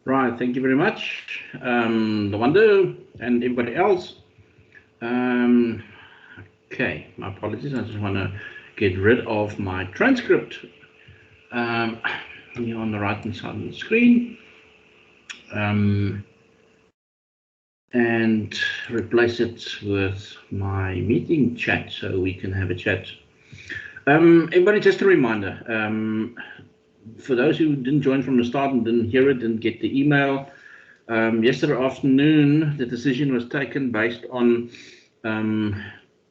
Right, thank you very much, Lawanda and everybody else. Okay, my apologies. I just want to get rid of my transcript here on the right-hand side of the screen and replace it with my meeting chat so we can have a chat. Everybody, just a reminder. For those who didn't join from the start and didn't hear it, didn't get the email, yesterday afternoon, the decision was taken based on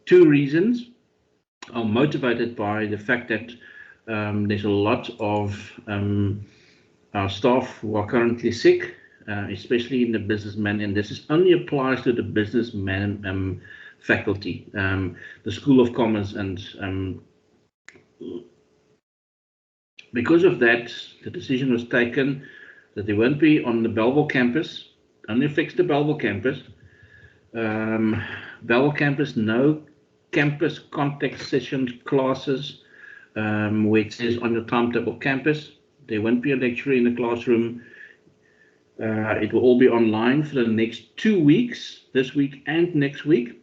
two reasons. I'm motivated by the fact that there's a lot of our staff who are currently sick, especially in the businessman, and this only applies to the businessman faculty, the School of Commerce, and because of that, the decision was taken that they won't be on the Belleville campus, only fix the Belleville campus. Belleville campus, no campus contact sessions classes, which is on your timetable campus. There won't be a lecturer in the classroom. It will all be online for the next 2 weeks, this week and next week.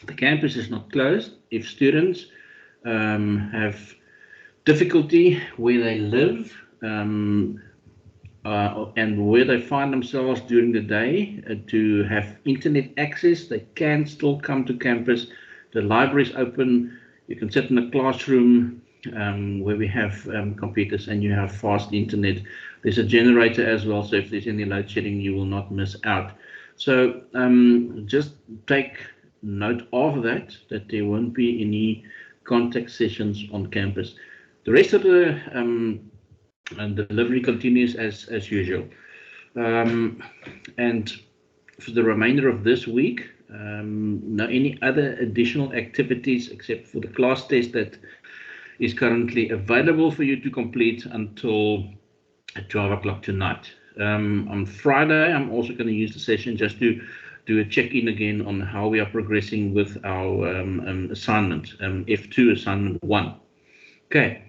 The campus is not closed. If students have difficulty where they live and where they find themselves during the day to have internet access, they can still come to campus. The library is open. You can sit in a classroom where we have computers and you have fast internet. There's a generator as well, so if there's any load shedding, you will not miss out. So just take note of that there won't be any contact sessions on campus. The rest of the delivery continues as usual. And for the remainder of this week, no any other additional activities except for the class test that is currently available for you to complete until 12 o'clock tonight. On Friday, I'm also going to use the session just to do a check-in again on how we are progressing with our assignment, F2 assignment 1. Okay.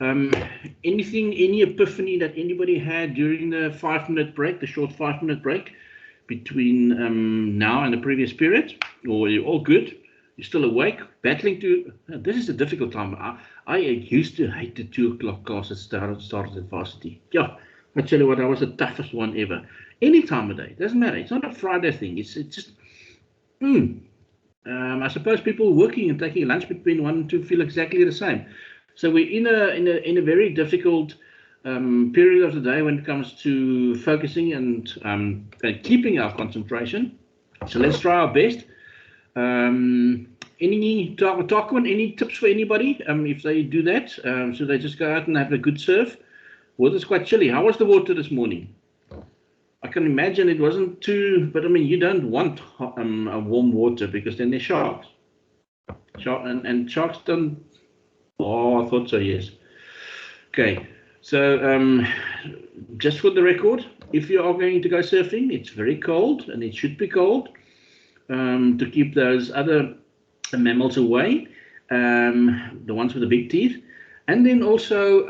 Any epiphany that anybody had during the 5-minute break, the short 5-minute break between now and the previous period? Or you're all good? You're still awake, battling to... This is a difficult time. I used to hate the 2 o'clock class that started at varsity. Yeah, I tell you what, that was the toughest one ever. Any time of day, doesn't matter. It's not a Friday thing. It's just... I suppose people working and taking lunch between 1 and 2 feel exactly the same. So we're in a very difficult period of the day when it comes to focusing and keeping our concentration. So let's try our best. Any tips for anybody if they do that? So they just go out and have a good surf. Water's quite chilly. How was the water this morning? I can imagine it wasn't too, but I mean, you don't want warm water because then they're sharks. And sharks don't. Oh, I thought so, yes. Okay, so just for the record, if you are going to go surfing, it's very cold and it should be cold to keep those other mammals away, the ones with the big teeth. And then also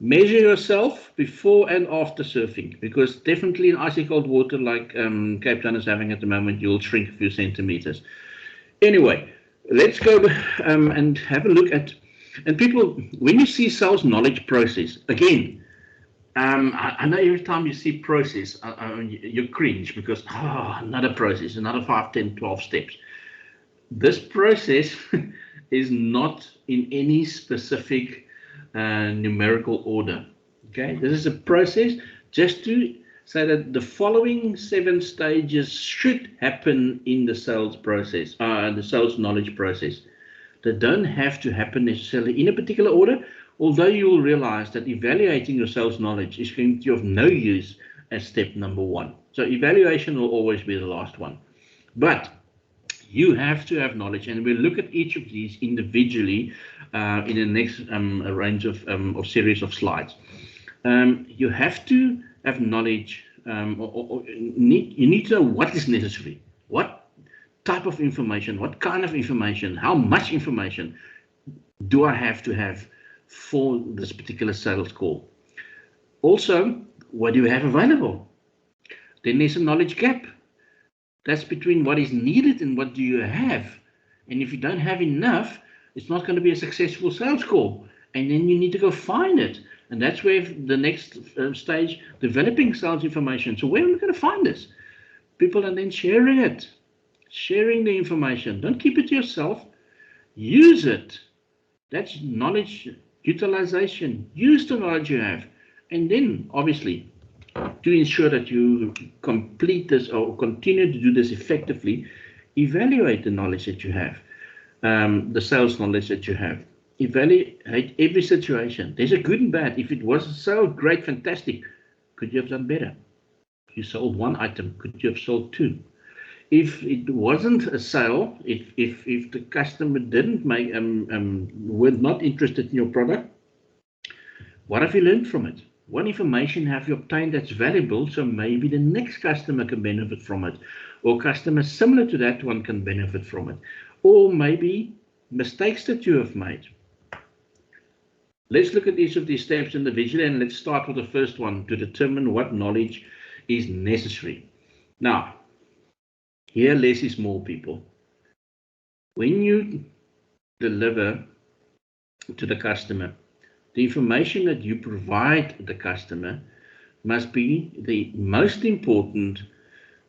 measure yourself before and after surfing, because definitely in icy cold water like Cape Town is having at the moment, you'll shrink a few centimeters. Anyway, let's go and have a look at, and people, when you see sales knowledge process, again, I know every time you see process, you cringe because, another process, another 5, 10, 12 steps. This process is not in any specific numerical order. Okay, this is a process just to say that the following 7 stages should happen in the sales process, the sales knowledge process. They don't have to happen necessarily in a particular order, although you will realize that evaluating your sales knowledge is going to be of no use as step number 1. So evaluation will always be the last one. But you have to have knowledge, and we'll look at each of these individually in the next range of series of slides. You have to have knowledge, you need to know what is necessary, what type of information, what kind of information, how much information do I have to have for this particular sales call. Also, what do you have available? Then there's a knowledge gap. That's between what is needed and what do you have. And if you don't have enough, it's not going to be a successful sales call. And then you need to go find it. And that's where the next stage, developing sales information. So where are we going to find this? People are then sharing it, sharing the information. Don't keep it to yourself. Use it. That's knowledge utilization. Use the knowledge you have. And then, obviously, to ensure that you complete this or continue to do this effectively, evaluate the knowledge that you have, the sales knowledge that you have. Evaluate every situation. There's a good and bad. If it was so great, fantastic, could you have done better? You sold one item, could you have sold two? If it wasn't a sale, if the customer didn't make were not interested in your product, what have you learned from it? What information have you obtained that's valuable so maybe the next customer can benefit from it, or customers similar to that one can benefit from it, or maybe mistakes that you have made. Let's look at each of these steps individually, and let's start with the first one, to determine what knowledge is necessary. Now, here less is more, people. When you deliver to the customer, the information that you provide the customer must be the most important,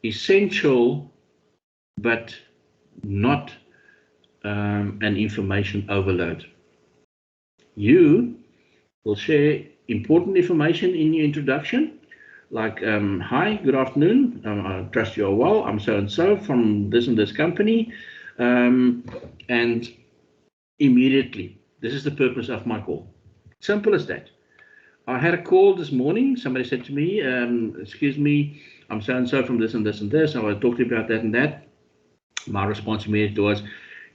essential, but not an information overload. You will share important information in your introduction, like, hi, good afternoon, I trust you are well, I'm so-and-so from this and this company, and immediately, this is the purpose of my call. Simple as that. I had a call this morning. Somebody said to me, excuse me, I'm so-and-so from this and this and this. I want to talk to you about that and that. My response immediately was,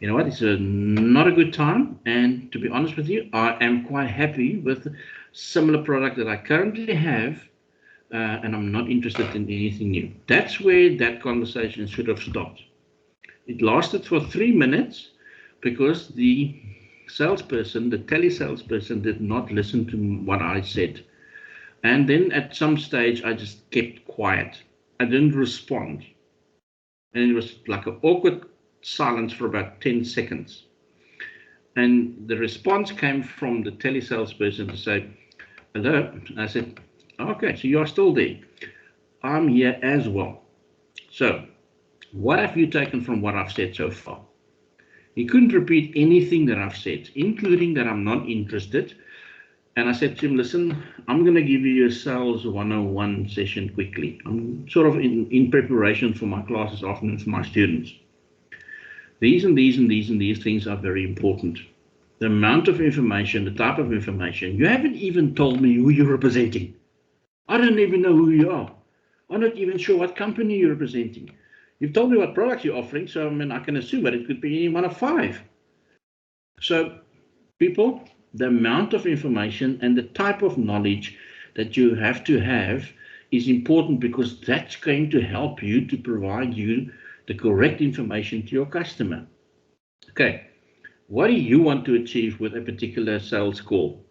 you know what, it's not a good time. And to be honest with you, I am quite happy with the similar product that I currently have, and I'm not interested in anything new. That's where that conversation should have stopped. It lasted for 3 minutes because the salesperson, the telesalesperson, did not listen to what I said. And then at some stage, I just kept quiet. I didn't respond. And it was like an awkward silence for about 10 seconds. And the response came from the telesalesperson to say, hello. And I said, okay, so you are still there. I'm here as well. So what have you taken from what I've said so far? He couldn't repeat anything that I've said, including that I'm not interested. And I said to him, listen, I'm going to give you a sales 101 session quickly. I'm sort of in preparation for my class this afternoon for my students. These and these and these and these things are very important. The amount of information, the type of information. You haven't even told me who you're representing. I don't even know who you are. I'm not even sure what company you're representing. You've told me what products you're offering, so I mean, I can assume that it could be any one of 5. So, people, the amount of information and the type of knowledge that you have to have is important, because that's going to help you to provide you the correct information to your customer. Okay, what do you want to achieve with a particular sales call?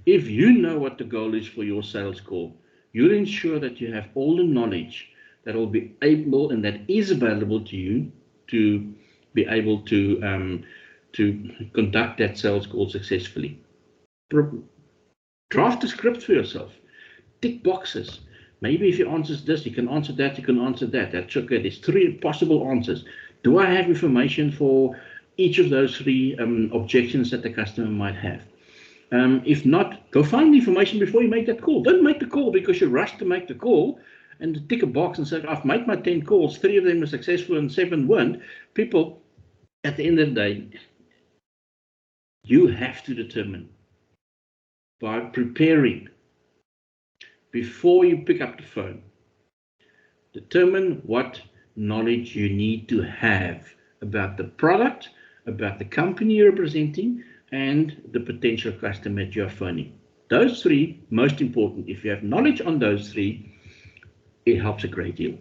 If you know what the goal is for your sales call, you'll ensure that you have all the knowledge that will be able and that is available to you to be able to conduct that sales call successfully. Draft a script for yourself. Tick boxes. Maybe if you answer this, you can answer that, you can answer that. That's okay. There's 3 possible answers. Do I have information for each of those 3 objections that the customer might have? If not, go find the information before you make that call. Don't make the call because you rushed to make the call and tick a box and say, I've made my 10 calls, 3 of them were successful and 7 weren't. People, at the end of the day, you have to determine by preparing before you pick up the phone, determine what knowledge you need to have about the product, about the company you're representing, and the potential customer that you're phoning. Those 3, most important. If you have knowledge on those 3, it helps a great deal.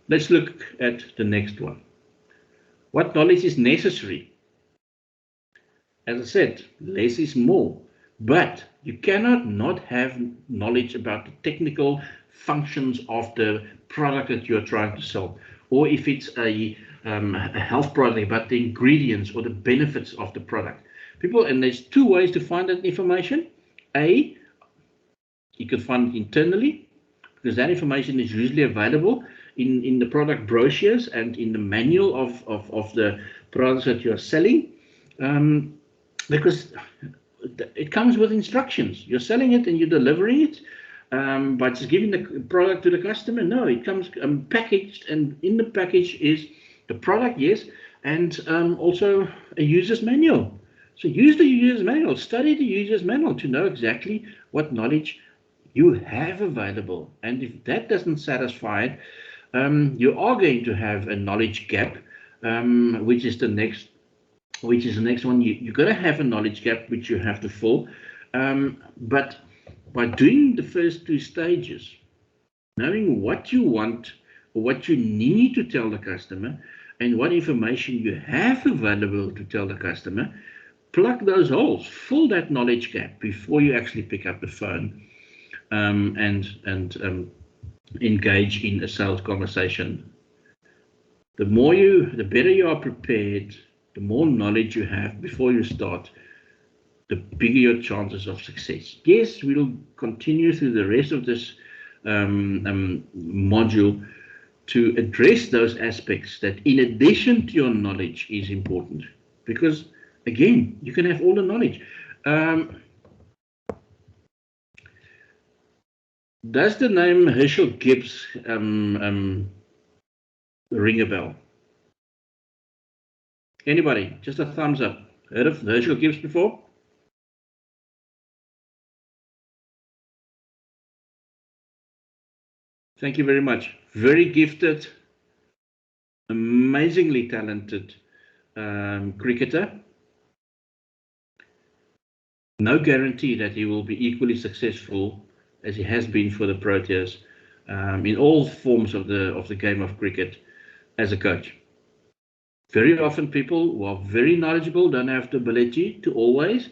Let's look at the next one. What knowledge is necessary? As I said, less is more. But you cannot not have knowledge about the technical functions of the product that you're trying to sell. Or if it's a health product, about the ingredients or the benefits of the product. People, and there's two ways to find that information. A, you can find it internally, because that information is usually available in the product brochures and in the manual of the products that you're selling. Because it comes with instructions. You're selling it and you're delivering it by just giving the product to the customer. No, it comes packaged, and in the package is the product, yes, and also a user's manual. So use the user's manual, study the user's manual to know exactly what knowledge you have available. And if that doesn't satisfy it, you are going to have a knowledge gap, which is the next one. You're going to have a knowledge gap which you have to fill. But by doing the first two stages, knowing what you want or what you need to tell the customer and what information you have available to tell the customer, plug those holes, fill that knowledge gap before you actually pick up the phone and engage in a sales conversation. The better you are prepared, the more knowledge you have before you start, the bigger your chances of success. Yes, we'll continue through the rest of this module to address those aspects that, in addition to your knowledge, is important. Because, again, you can have all the knowledge. Does the name Herschel Gibbs ring a bell? Anybody? Just a thumbs up. Heard of Herschel Gibbs before? Thank you very much. Very gifted, amazingly talented cricketer. No guarantee that he will be equally successful as he has been for the Proteas in all forms of the game of cricket as a coach. Very often people who are very knowledgeable don't have the ability to always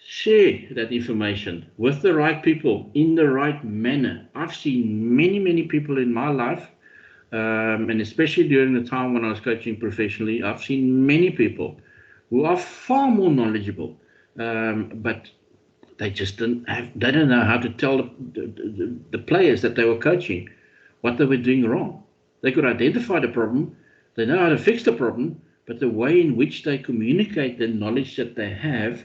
share that information with the right people in the right manner. I've seen many people in my life, and especially during the time when I was coaching professionally, I've seen many people who are far more knowledgeable, but they just they don't know how to tell the players that they were coaching what they were doing wrong. They could identify the problem, they know how to fix the problem, but the way in which they communicate the knowledge that they have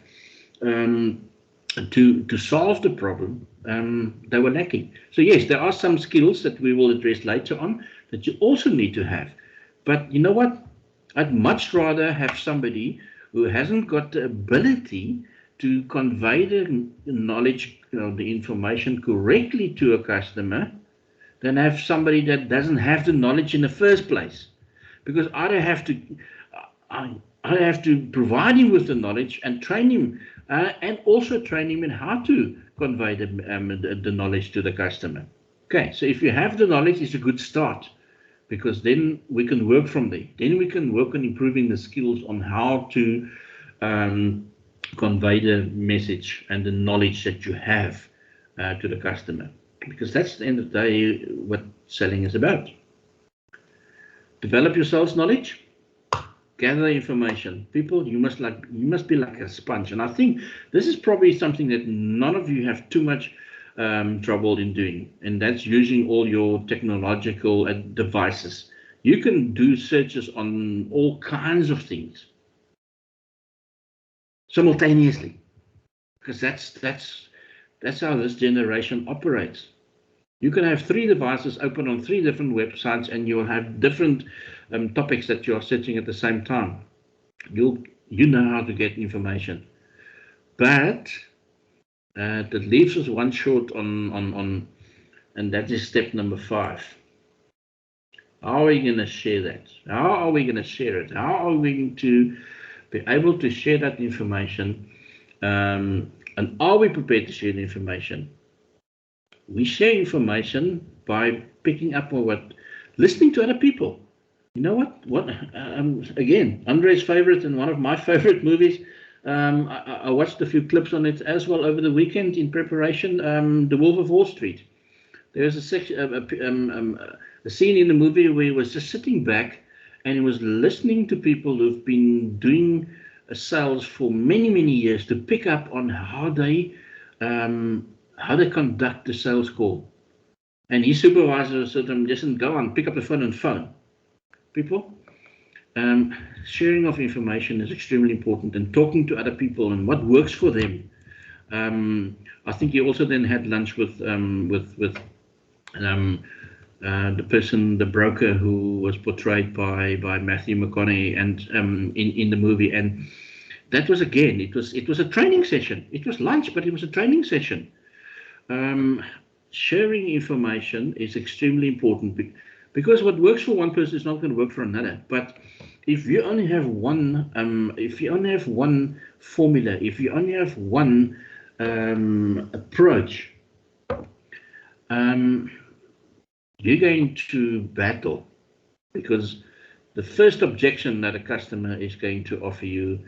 to solve the problem, they were lacking. So yes, there are some skills that we will address later on that you also need to have. But you know what? I'd much rather have somebody who hasn't got the ability to convey the knowledge, the information correctly to a customer, than have somebody that doesn't have the knowledge in the first place. Because I have to provide him with the knowledge and train him, and also train him in how to convey the knowledge to the customer. Okay, so if you have the knowledge, it's a good start, because then we can work from there. Then we can work on improving the skills on how to convey the message and the knowledge that you have to the customer, because that's at the end of the day what selling is about. Develop your sales knowledge, gather information. People, you must be like a sponge. And I think this is probably something that none of you have too much trouble in doing, and that's using all your technological devices. You can do searches on all kinds of things simultaneously, because that's how this generation operates. You can have 3 devices open on 3 different websites, and you'll have different topics that you are searching at the same time. You know how to get information, but that leaves us one short on, and that is step number 5. How are we going to share that? How are we going to share it? How are we going to be able to share that information? And are we prepared to share the information? We share information by picking up on listening to other people. You know what? Again, Andre's favorite and one of my favorite movies, I watched a few clips on it as well over the weekend in preparation. The Wolf of Wall Street. There's a section, a scene in the movie where he was just sitting back and he was listening to people who've been doing sales for many, many years to pick up on how they conduct the sales call. And his supervisor said to him, "Listen, go on, pick up the phone and phone people." Sharing of information is extremely important, and talking to other people and what works for them. I think he also then had lunch with the person, the broker who was portrayed by Matthew McConaughey, and in the movie. And that was, again, it was a training session. It was lunch, but it was a training session. Sharing information is extremely important, because what works for one person is not going to work for another. But if you only have one, formula, if you only have one approach, you're going to battle, because the first objection that a customer is going to offer you,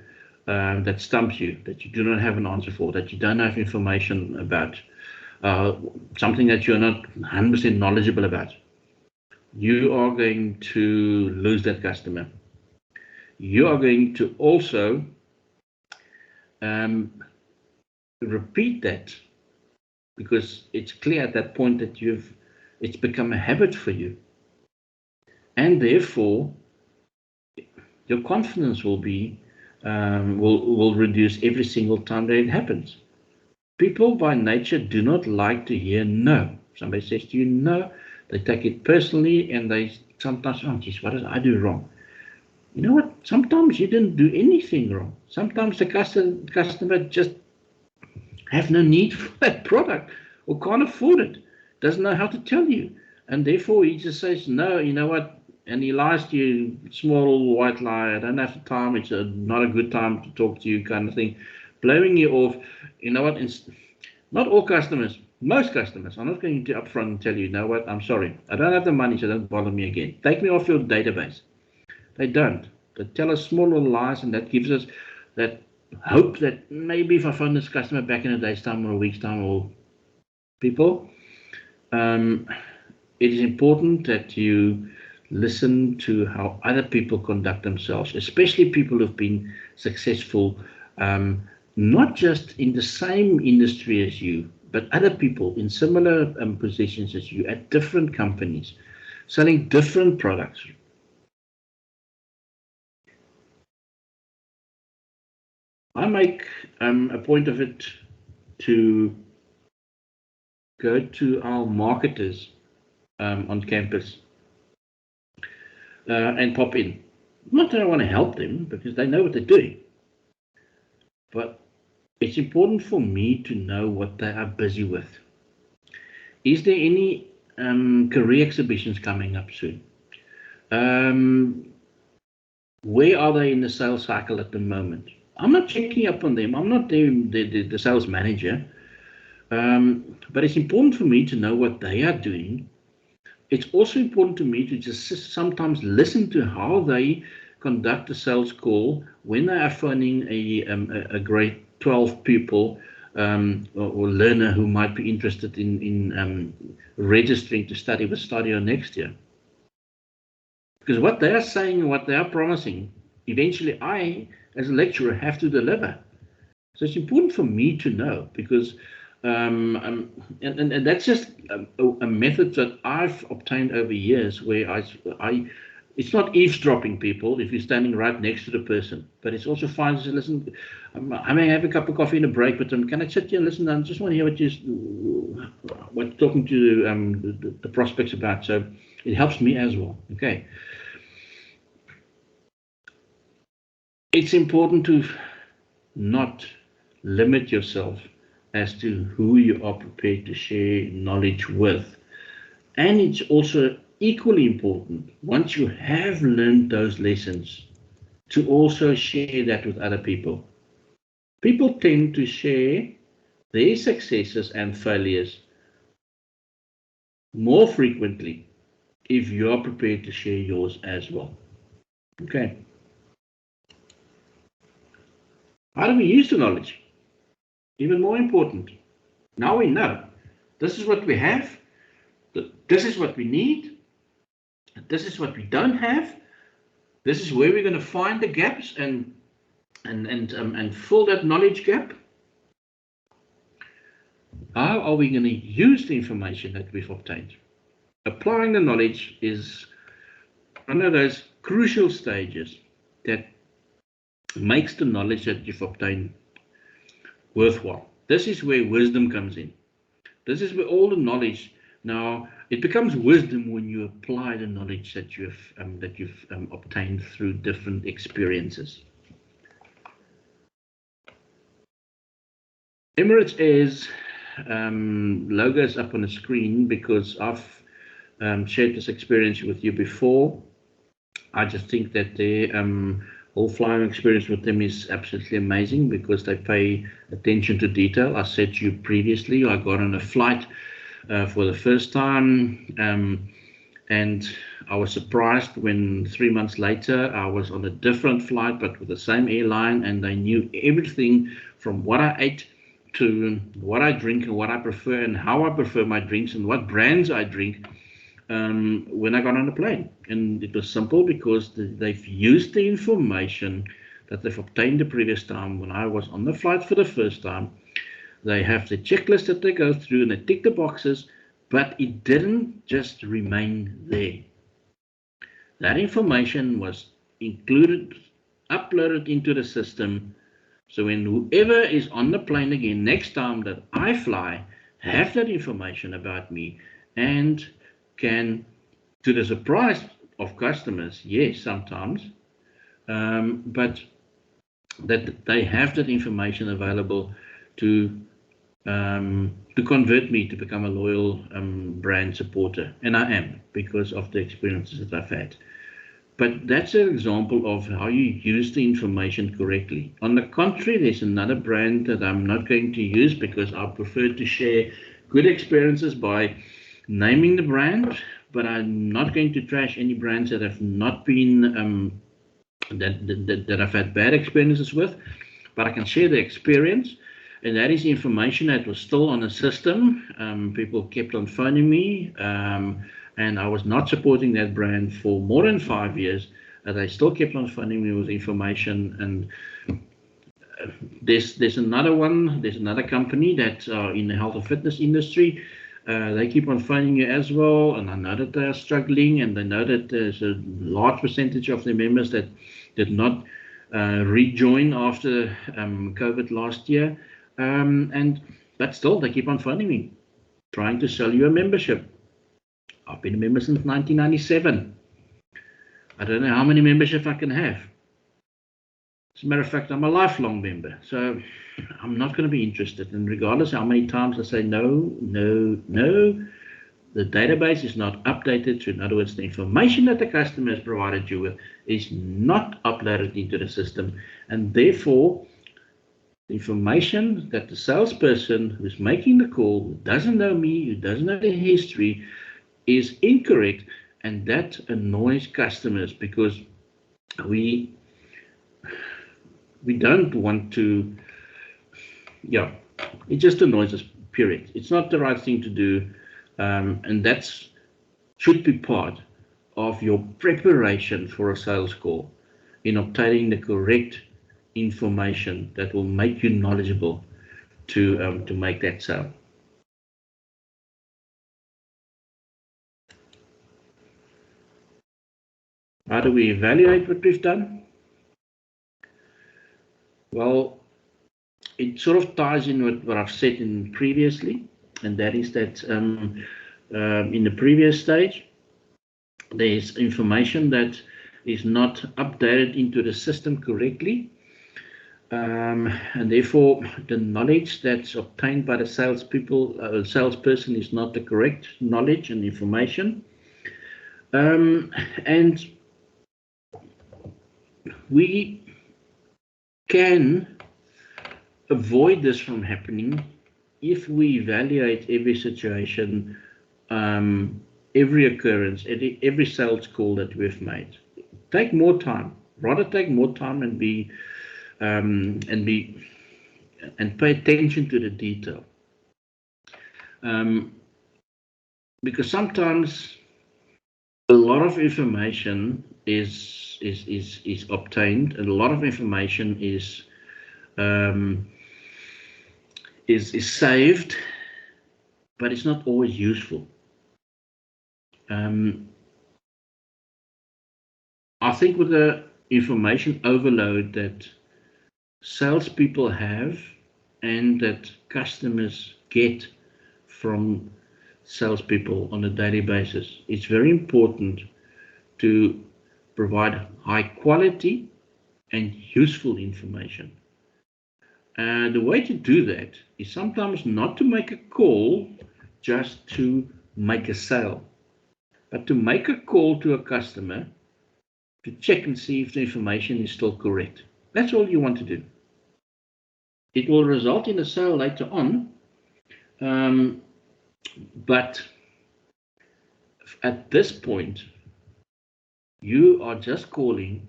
that stumps you, that you do not have an answer for, that you don't have information about, something that you're not 100% knowledgeable about, you are going to lose that customer. You are going to also repeat that, because it's clear at that point that it's become a habit for you, and therefore your confidence will be will reduce every single time that it happens. People by nature do not like to hear no. Somebody says to you no, they take it personally, and they sometimes, "Oh geez, what did I do wrong?" You know what? Sometimes you didn't do anything wrong. Sometimes the customer just have no need for that product, or can't afford it, doesn't know how to tell you, and therefore he just says, "No, you know what?" And he lies to you, small white lie. "I don't have the time. It's not a good time to talk to you," kind of thing, blowing you off. You know what? It's not all customers. Most customers are not going to upfront and tell you, "You know what? I'm sorry. I don't have the money, so don't bother me again. Take me off your database." They don't. They tell us small little lies, and that gives us that hope that maybe if I phone this customer back in a day's time or a week's time, or people, it is important that you listen to how other people conduct themselves, especially people who've been successful, not just in the same industry as you, but other people in similar positions as you at different companies, selling different products. I make a point of it to go to our marketers on campus and pop in. Not that I want to help them, because they know what they're doing, but it's important for me to know what they are busy with. Is there any career exhibitions coming up soon? Where are they in the sales cycle at the moment? I'm not checking up on them. I'm not the sales manager. But it's important for me to know what they are doing. It's also important to me to just sometimes listen to how they conduct a sales call when they are phoning a grade 12 pupil or learner who might be interested in registering to study with Stadio next year. Because what they are saying and what they are promising, eventually I, as a lecturer, have to deliver. So it's important for me to know, because and that's just a method that I've obtained over years, where I it's not eavesdropping people if you're standing right next to the person, but it's also fine to say, "Listen, I may have a cup of coffee in a break, but can I sit here and listen? I just want to hear what you're talking to the prospects about." So it helps me as well. Okay. It's important to not limit yourself as to who you are prepared to share knowledge with. And it's also equally important, once you have learned those lessons, to also share that with other people. People tend to share their successes and failures more frequently if you are prepared to share yours as well. Okay. How do we use the knowledge? Even more important. Now we know. This is what we have. This is what we need. This is what we don't have. This is where we're going to find the gaps and fill that knowledge gap. How are we going to use the information that we've obtained? Applying the knowledge is one of those crucial stages that makes the knowledge that you've obtained worthwhile. This is where wisdom comes in. This is where all the knowledge, now it becomes wisdom when you apply the knowledge that you've obtained through different experiences. Emirates Air's logo is up on the screen because I've shared this experience with you before. I just think that their whole flying experience with them is absolutely amazing because they pay attention to detail. I said to you previously, I got on a flight for the first time and I was surprised when 3 months later I was on a different flight but with the same airline, and they knew everything from what I ate to what I drink and what I prefer and how I prefer my drinks and what brands I drink when I got on the plane. And it was simple because they've used the information that they've obtained the previous time when I was on the flight for the first time. They have the checklist that they go through and they tick the boxes, but it didn't just remain there. That information was included, uploaded into the system. So when whoever is on the plane again, next time that I fly, have that information about me and can, to the surprise of customers, yes, sometimes, but that they have that information available to convert me to become a loyal brand supporter. And I am, because of the experiences that I've had. But that's an example of how you use the information correctly. On the contrary, there's another brand that I'm not going to use because I prefer to share good experiences by naming the brand, but I'm not going to trash any brands that have not been, that I've had bad experiences with, but I can share the experience. And that is information that was still on the system. People kept on phoning me, and I was not supporting that brand for more than 5 years. They still kept on phoning me with information. And there's another one, there's another company that in the health and fitness industry. They keep on phoning you as well, and I know that they are struggling, and they know that there's a large percentage of their members that did not rejoin after COVID last year. But still, they keep on phoning me, trying to sell you a membership. I've been a member since 1997. I don't know how many memberships I can have. As a matter of fact, I'm a lifelong member, so I'm not going to be interested. And regardless how many times I say no, no, no, the database is not updated. So in other words, the information that the customer has provided you with is not uploaded into the system, and therefore the information that the salesperson who's making the call, who doesn't know me, who doesn't know the history, is incorrect. And that annoys customers because we don't want to, it just annoys us, period. It's not the right thing to do, and that should be part of your preparation for a sales call, in obtaining the correct information that will make you knowledgeable to make that sale. How do we evaluate what we've done? Well, it sort of ties in with what I've said in previously, and that is that in the previous stage, there's information that is not updated into the system correctly, and therefore the knowledge that's obtained by the salesperson is not the correct knowledge and information. And we can avoid this from happening if we evaluate every situation, every occurrence, every sales call that we've made. Take more time, rather take more time and be and pay attention to the detail. Because sometimes a lot of information is obtained, and a lot of information is saved, but it's not always useful. I think with the information overload that salespeople have and that customers get from salespeople on a daily basis, it's very important to provide high quality and useful information. And the way to do that is sometimes not to make a call just to make a sale, but to make a call to a customer to check and see if the information is still correct. That's all you want to do. It will result in a sale later on, but at this point, you are just calling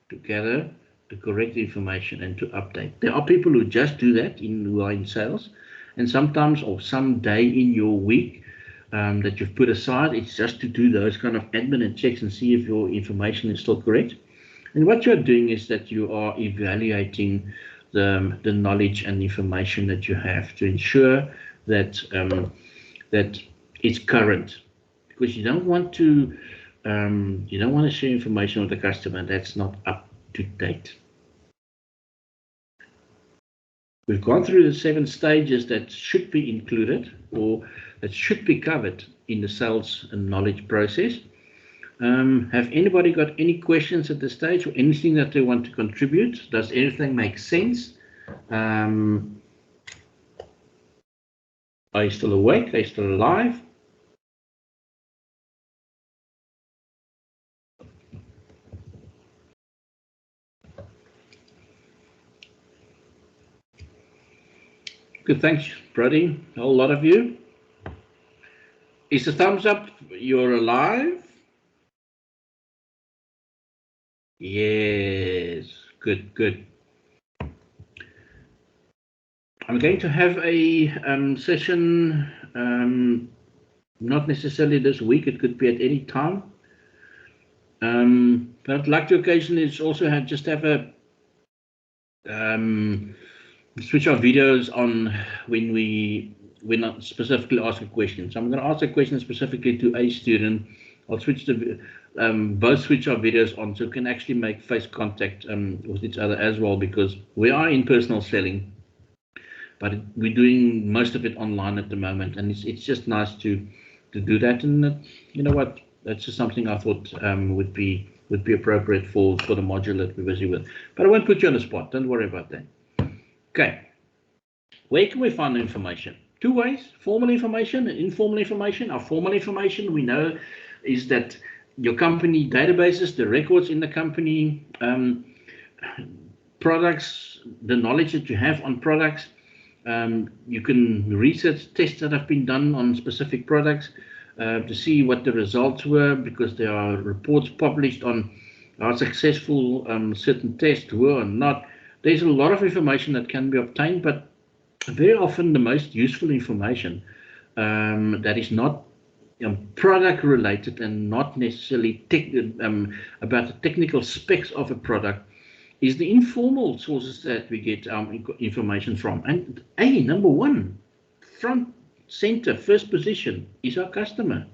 to gather the correct information and to update. There are people who just do that who are in sales, and sometimes, or some day in your week that you've put aside, it's just to do those kind of admin and checks and see if your information is still correct. And what you're doing is that you are evaluating the knowledge and information that you have to ensure that that it's current, because you don't want to share information with the customer that's not up to date. We've gone through the 7 stages that should be included or that should be covered in the sales and knowledge process. Have anybody got any questions at this stage or anything that they want to contribute? Does everything make sense? Are you still awake? Are you still alive? Good, thanks, Brody. A whole lot of you. Is the thumbs up? You're alive? Yes, good, good. I'm going to have a session, not necessarily this week, it could be at any time. But I'd like to occasionally also have a switch our videos on when I specifically ask a question. So I'm going to ask a question specifically to a student. I'll switch both switch our videos on so we can actually make face contact with each other as well, because we are in personal selling, but we're doing most of it online at the moment, and it's just nice to do that. And you know what? That's just something I thought would be appropriate for the module that we're busy with. But I won't put you on the spot. Don't worry about that. Okay. Where can we find the information? 2 ways: formal information and informal information. Our formal information, we know, is that your company databases, the records in the company, products, the knowledge that you have on products. You can research tests that have been done on specific products to see what the results were, because there are reports published on how successful certain tests were or not. There's a lot of information that can be obtained, but very often the most useful information that is not product related and not necessarily about the technical specs of a product is the informal sources that we get information from. And number 1, front center, first position, is our customer.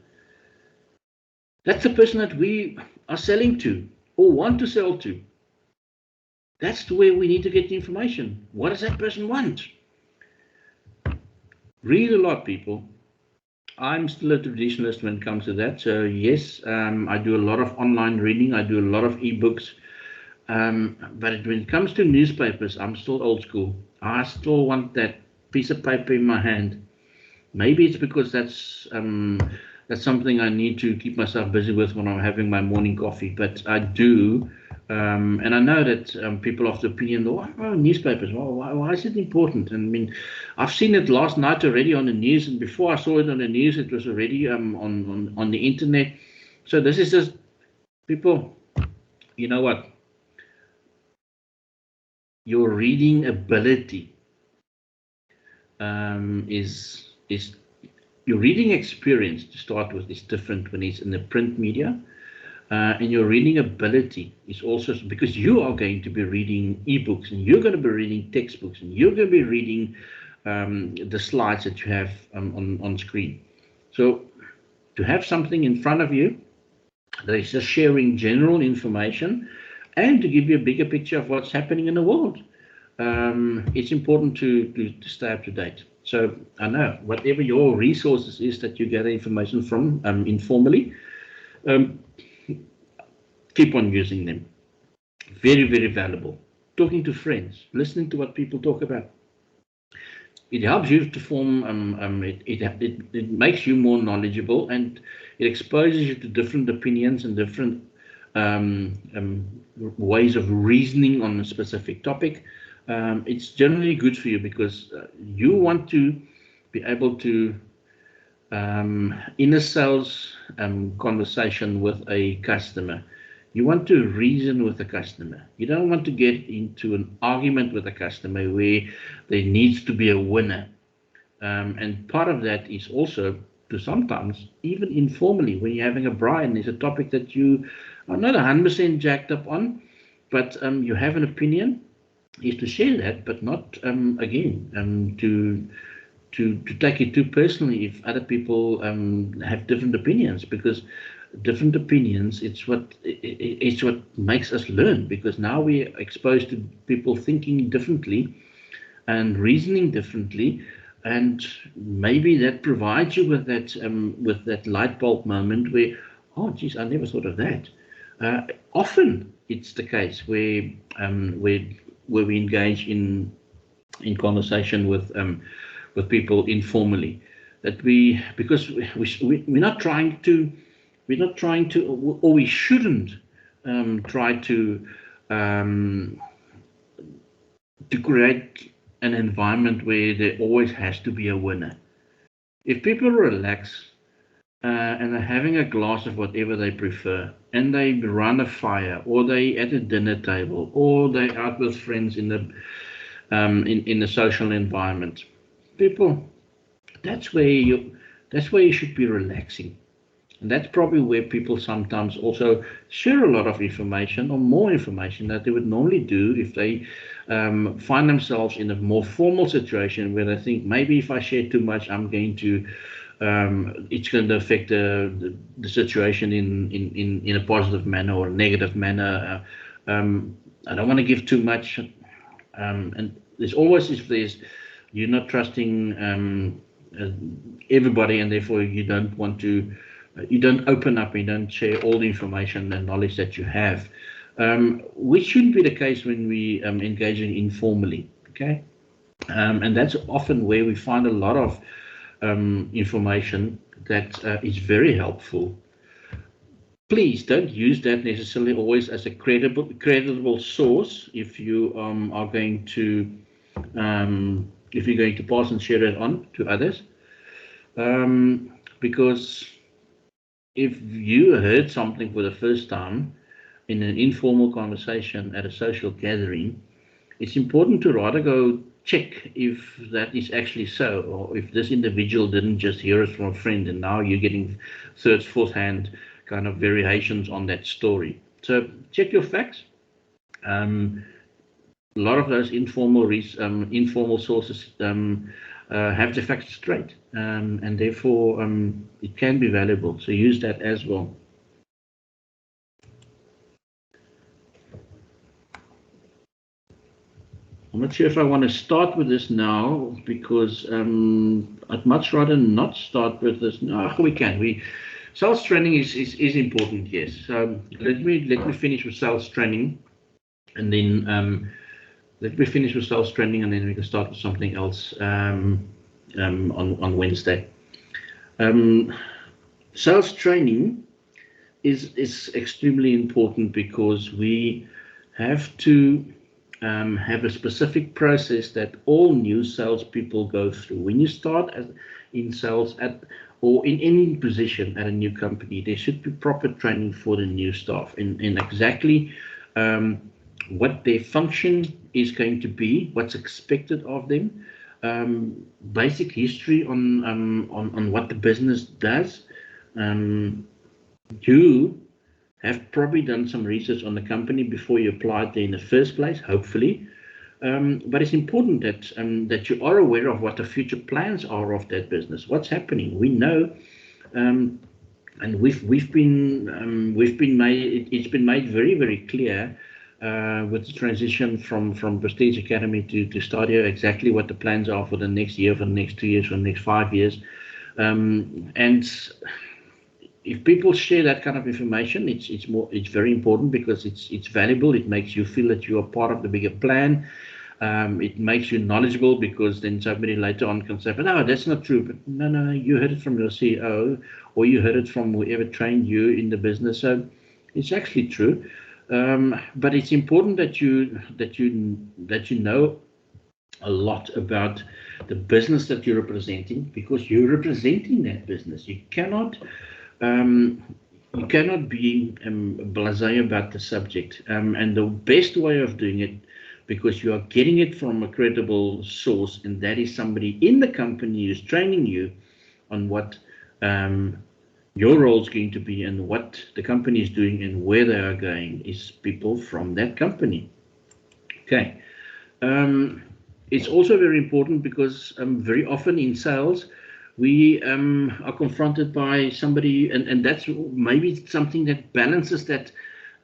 That's the person that we are selling to or want to sell to. That's where we need to get the information. What does that person want? Read a lot, people. I'm still a traditionalist when it comes to that. So yes, I do a lot of online reading. I do a lot of ebooks. But when it comes to newspapers, I'm still old school. I still want that piece of paper in my hand. Maybe it's because that's something I need to keep myself busy with when I'm having my morning coffee. But I do, and I know that people have the opinion, oh, newspapers, why is it important? And I mean, I've seen it last night already on the news, and before I saw it on the news, it was already on the internet. So this is just, people, you know what? your reading ability is your reading experience to start with is different when it's in the print media. And your reading ability is also because you are going to be reading ebooks and you're going to be reading textbooks and you're going to be reading the slides that you have on screen. So to have something in front of you that is just sharing general information and to give you a bigger picture of what's happening in the world, it's important to stay up to date. So I know whatever your resources is that you gather information from informally, keep on using them. Very, very valuable. Talking to friends, listening to what people talk about. It helps you to form, it makes you more knowledgeable, and it exposes you to different opinions and different ways of reasoning on a specific topic. It's generally good for you because you want to be able to, in a sales conversation with a customer, you want to reason with the customer. You don't want to get into an argument with a customer where there needs to be a winner. And part of that is also to sometimes, even informally, when you're having a braai and there's a topic that you are not 100% jacked up on, but you have an opinion, is to share that, but not, again, to take it too personally if other people have different opinions, because different opinions, it's what makes us learn, because now we're exposed to people thinking differently and reasoning differently, and maybe that provides you with that light bulb moment where, oh geez, I never thought of that. Often it's the case where we engage in conversation with people informally, that because we're not trying to, or we shouldn't try to create an environment where there always has to be a winner. If people relax and are having a glass of whatever they prefer, and they run a fire, or they at a dinner table, or they out with friends in the social environment, people, that's where you should be relaxing. And that's probably where people sometimes also share a lot of information, or more information that they would normally do if they find themselves in a more formal situation where they think, maybe if I share too much, I'm going to, it's going to affect the situation in a positive manner or a negative manner. I don't want to give too much. And there's always, if there's, you're not trusting everybody, and therefore you don't want to, you don't open up, you don't share all the information and knowledge that you have, which shouldn't be the case when we engaging informally. Okay, and that's often where we find a lot of information that is very helpful. Please don't use that necessarily always as a credible source if you are going to if you're going to pass and share it on to others, because if you heard something for the first time in an informal conversation at a social gathering, it's important to rather go check if that is actually so, or if this individual didn't just hear it from a friend and now you're getting third, fourth hand kind of variations on that story. So check your facts. A lot of those informal sources have the facts straight, and therefore it can be valuable. So use that as well. I'm not sure if I want to start with this now, because I'd much rather not start with this now. We can. Sales training is important, yes. So let me finish with sales training, and then let me finish with sales training, and then we can start with something else on Wednesday. Sales training is extremely important because we have to have a specific process that all new salespeople go through. When you start in sales or in any position at a new company, there should be proper training for the new staff in exactly what their function is going to be, what's expected of them, basic history on what the business does. You have probably done some research on the company before you applied there in the first place, hopefully. But it's important that you are aware of what the future plans are of that business, what's happening. We know, and it's been made very, very clear with the transition from Prestige Academy to Stadio, exactly what the plans are for the next year, for the next 2 years, for the next 5 years. And if people share that kind of information, it's very important, because it's valuable. It makes you feel that you are part of the bigger plan. It makes you knowledgeable, because then somebody later on can say, but no, that's not true. But no, you heard it from your CEO, or you heard it from whoever trained you in the business. So it's actually true. But it's important that you know a lot about the business that you're representing, because you're representing that business. You cannot be blasé about the subject. And the best way of doing it, because you are getting it from a credible source, and that is somebody in the company who's training you on what your role is going to be, and what the company is doing, and where they are going, is people from that company. Okay. It's also very important, because very often in sales, we are confronted by somebody, and that's maybe something that balances that,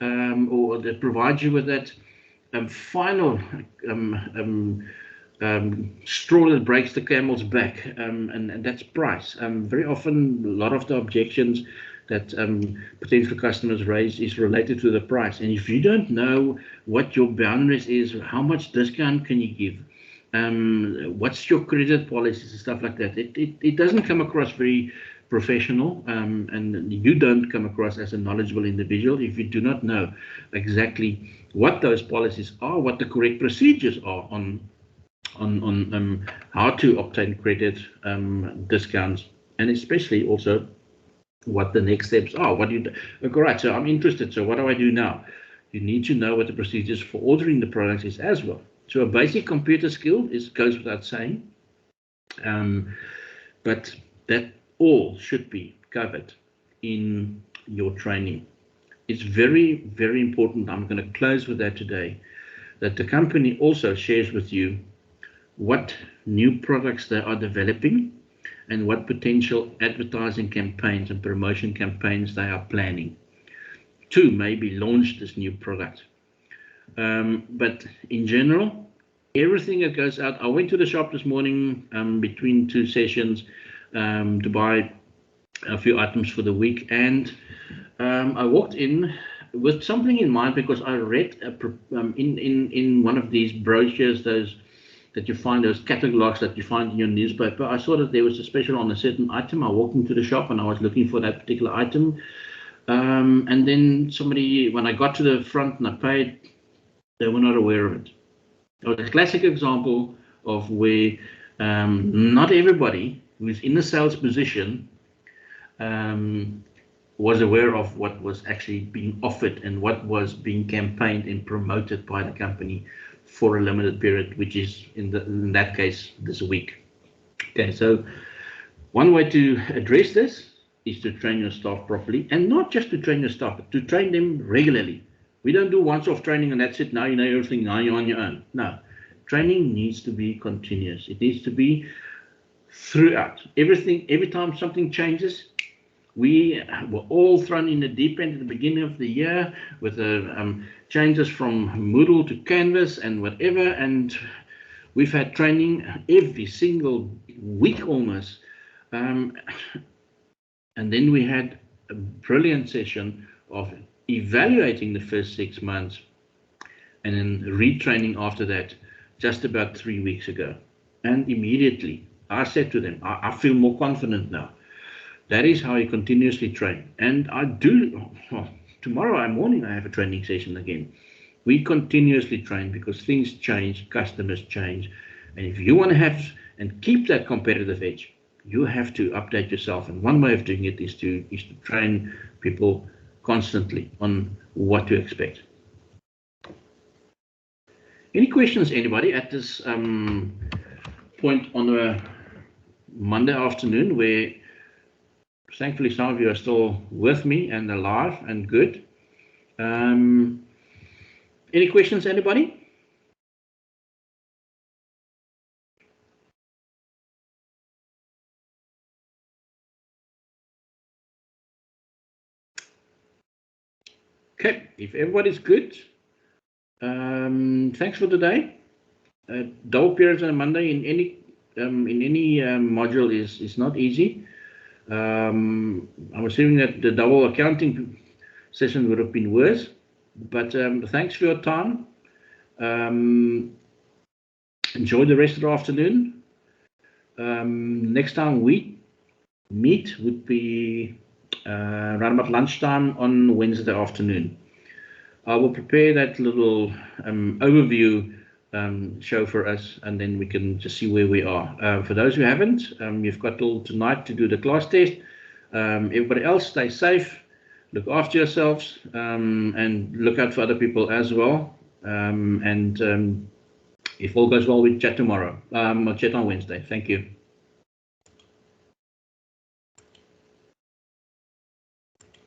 or that provides you with that final straw that breaks the camel's back, and that's price. Very often, a lot of the objections that potential customers raise is related to the price. And if you don't know what your boundaries is, how much discount can you give, what's your credit policies and stuff like that, it doesn't come across very professional, and you don't come across as a knowledgeable individual if you do not know exactly what those policies are, what the correct procedures are on how to obtain credit, discounts, and especially also what the next steps are. What do you do? Okay, right, so I'm interested, so what do I do now? You need to know what the procedures for ordering the products is as well. So a basic computer skill goes without saying, but that all should be covered in your training. It's very, very important. I'm going to close with that today, that the company also shares with you what new products they are developing, and what potential advertising campaigns and promotion campaigns they are planning to maybe launch this new product. But in general, everything that goes out, I went to the shop this morning between 2 sessions to buy a few items for the week, and I walked in with something in mind, because I read in one of these brochures, those that you find, those catalogs that you find in your newspaper. I saw that there was a special on a certain item. I walked into the shop and I was looking for that particular item, and then somebody, when I got to the front and I paid, they were not aware of it. It was a classic example of where not everybody who's in a sales position was aware of what was actually being offered and what was being campaigned and promoted by the company for a limited period, which is in that case this week. Okay, so one way to address this is to train your staff properly, and not just to train your staff, but to train them regularly. We don't do once-off training and that's it. Now you know everything. Now you're on your own. No, training needs to be continuous. It needs to be throughout. Everything. Every time something changes, we were all thrown in the deep end at the beginning of the year with the changes from Moodle to Canvas and whatever, and we've had training every single week almost, and then we had a brilliant session of evaluating the first 6 months, and then retraining after that just about 3 weeks ago. And immediately I said to them, I feel more confident now. That is how you continuously train. And I do, tomorrow morning I have a training session again. We continuously train because things change, customers change. And if you want to have and keep that competitive edge, you have to update yourself. And one way of doing it is to train people constantly on what to expect. Any questions, anybody, at this point on a Monday afternoon, where thankfully some of you are still with me and alive and good? Any questions, anybody? Okay, if everybody's good, thanks for today. Double periods on a Monday in any module is not easy. I'm assuming that the double accounting session would have been worse, but thanks for your time. Enjoy the rest of the afternoon. Next time we meet would be around about lunchtime on Wednesday afternoon. I will prepare that little overview show for us, and then we can just see where we are. For those who haven't, you've got till tonight to do the class test. Everybody else, stay safe, look after yourselves, and look out for other people as well. If all goes well, we chat tomorrow. I'll chat on Wednesday. Thank you.